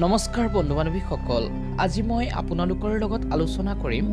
নমস্কাৰ বন্ধু বান্ধৱীসকল, আজি মই আপোনালোকৰ লগত আলোচনা কৰিম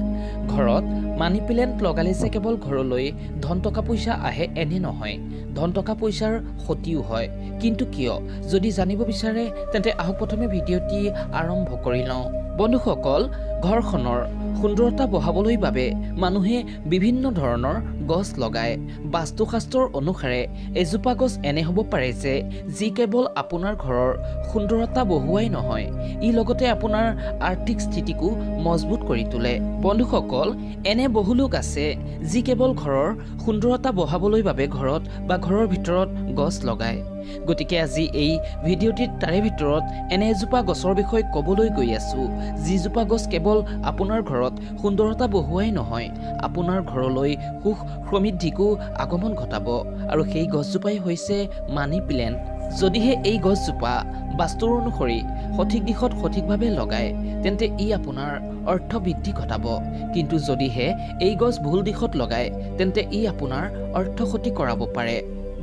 ঘৰত মানি প্লেণ্ট লগালে যে কেৱল ঘৰলৈ ধন টকা পইচা আহে এনে নহয়, ধন টকা পইচাৰ ক্ষতিও হয়। কিন্তু কিয়? যদি জানিব বিচাৰে তেন্তে আহক প্ৰথমে ভিডিঅ'টি আৰম্ভ কৰি লওঁ। বন্ধুসকল, ঘৰখনৰ সুন্দৰতা বঢ়াবলৈ বাবে মানুহে বিভিন্ন ধৰণৰ গছ লগায়। বাস্তুশাস্ত্ৰৰ অনুসাৰে এজোপা গছ এনে হ'ব পাৰে যে যি কেৱল আপোনাৰ ঘৰৰ সুন্দৰতা বঢ়োৱাই নহয়, ই লগতে আপোনাৰ আৰ্থিক স্থিতিকো মজবুত কৰি তোলে। বন্ধুসকল, এনে বহু লোক আছে যি কেৱল ঘৰৰ সুন্দৰতা বঢ়াবলৈ বাবে ঘৰত বা ঘৰৰ ভিতৰত গছ লগায়। গতিকে আজি এই ভিডিঅ'টিত তাৰে ভিতৰত এনে এজোপা গছৰ বিষয়ে ক'বলৈ গৈ আছোঁ, যিজোপা গছ কেৱল আপোনাৰ ঘৰত সুন্দৰতা বঢ়োৱাই নহয়, আপোনাৰ ঘৰলৈ সুখ সমৃদ্ধিকো আগমন ঘটাব। আৰু সেই গছজোপাই হৈছে মানি প্লেণ্ট। যদিহে এই গছজোপা বাস্তুৰ অনুসৰি সঠিক দিশত সঠিকভাৱে লগায় তেন্তে ই আপোনাৰ অৰ্থ বৃদ্ধি ঘটাব। কিন্তু যদিহে এই গছ ভুল দিশত লগায় তেন্তে ই আপোনাৰ অৰ্থ ক্ষতি কৰাব পাৰে।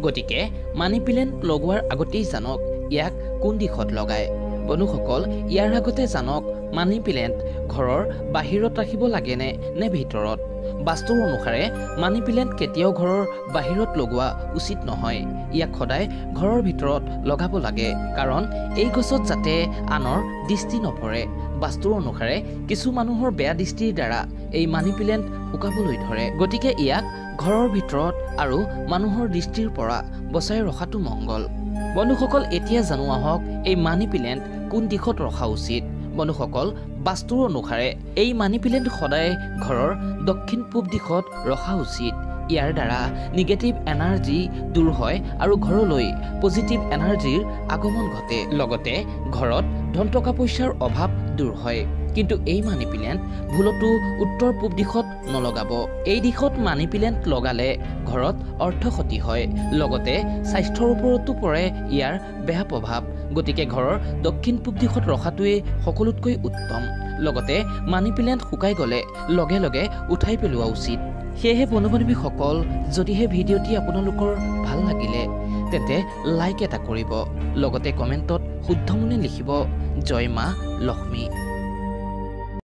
গতিকে মানি প্লেণ্ট লগোৱাৰ আগতেই জানক ইয়াক কোন দিশত লগায়। বন্ধুসকল, ইয়াৰ আগতে জানক মানি প্লেণ্ট ঘৰৰ বাহিৰত ৰাখিব লাগেনে নে ভিতৰত। বাস্তুৰ অনুসাৰে মানি প্লেণ্ট কেতিয়াও ঘৰৰ বাহিৰত লগোৱা উচিত নহয়। ইয়াক সদায় ঘৰৰ ভিতৰত লগাব লাগে, কাৰণ এই গছত যাতে আনৰ দৃষ্টি নপৰে। বাস্তুৰ অনুসাৰে কিছু মানুহৰ বেয়া দৃষ্টিৰ দ্বাৰা এই মানি প্লেণ্ট শুকাবলৈ ধৰে। গতিকে ইয়াক ঘৰৰ ভিতৰত আৰু মানুহৰ দৃষ্টিৰ পৰা বচাই ৰখাটো মংগল। বন্ধুসকল, এতিয়া জানো আহক এই মানি প্লেণ্ট কোন দিশত ৰখা উচিত। বন্ধুসকল, বাস্তুৰ অনুসাৰে এই মানি প্লেণ্ট সদায় ঘৰৰ দক্ষিণ পূব দিশত ৰখা উচিত। ইয়াৰ দ্বাৰা নিগেটিভ এনাৰ্জি দূৰ হয় আৰু ঘৰলৈ পজিটিভ এনাৰ্জিৰ আগমন ঘটে। লগতে ঘৰত ধন টকা পইচাৰ অভাৱ দূৰ হয়। কিন্তু এই মানি প্লেণ্ট ভুলতো উত্তৰ পূব দিশত নলগাব। এই দিশত মানি প্লেণ্ট লগালে ঘৰত অৰ্থ ক্ষতি হয়, লগতে স্বাস্থ্যৰ ওপৰতো পৰে ইয়াৰ বেয়া প্ৰভাৱ। গতিকে ঘৰৰ দক্ষিণ পূব দিশত ৰখাটোৱেই সকলোতকৈ উত্তম। লগতে মানি প্লেণ্ট শুকাই গ'লে লগে লগে উঠাই পেলোৱা উচিত। সেয়েহে বন্ধু বান্ধৱীসকল, যদিহে ভিডিঅ'টি আপোনালোকৰ ভাল লাগিলে তেন্তে লাইক এটা কৰিব, লগতে কমেণ্টত শুদ্ধ মনে লিখিব জয় মা লক্ষ্মী।